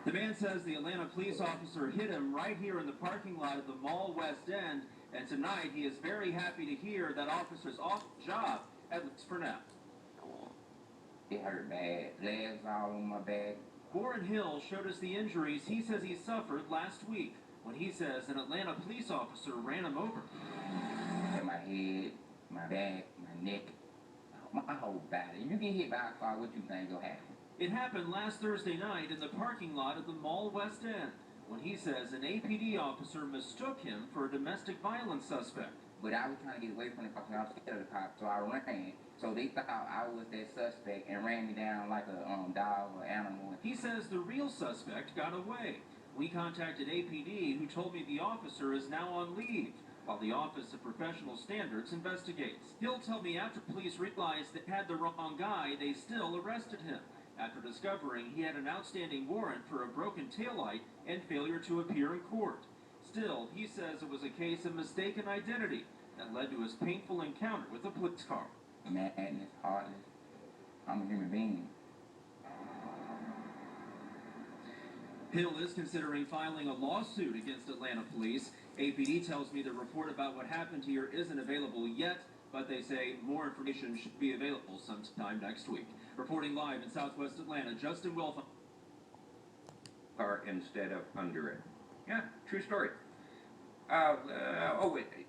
The man says the Atlanta police officer hit him right here in the parking lot of the Mall West End, and tonight he is very happy to hear that officer's off the job, at least for now. It hurt bad. Legs all on my back. Warren Hill showed us the injuries he says he suffered last week when he says an Atlanta police officer ran him over. In my head, my back, my neck, my whole body. If you get hit by a car, what you think will happen? It happened last Thursday night in the parking lot of the Mall West End when he says an APD officer mistook him for a domestic violence suspect. But I was trying to get away from the cops, and I was scared of the cops, so I ran. So they thought I was that suspect and ran me down like a dog or animal. He says the real suspect got away. We contacted APD, who told me the officer is now on leave, while the Office of Professional Standards investigates. He'll tell me after police realized they had the wrong guy, they still arrested him, after discovering he had an outstanding warrant for a broken taillight and failure to appear in court. Still, he says it was a case of mistaken identity that led to his painful encounter with a police car. Madness, heartless. I'm a human being. Hill is considering filing a lawsuit against Atlanta police. APD tells me the report about what happened here isn't available yet, but they say more information should be available sometime next week. Reporting live in Southwest Atlanta, Justin Wilf. Car instead of under it. Yeah, true story. Oh, wait.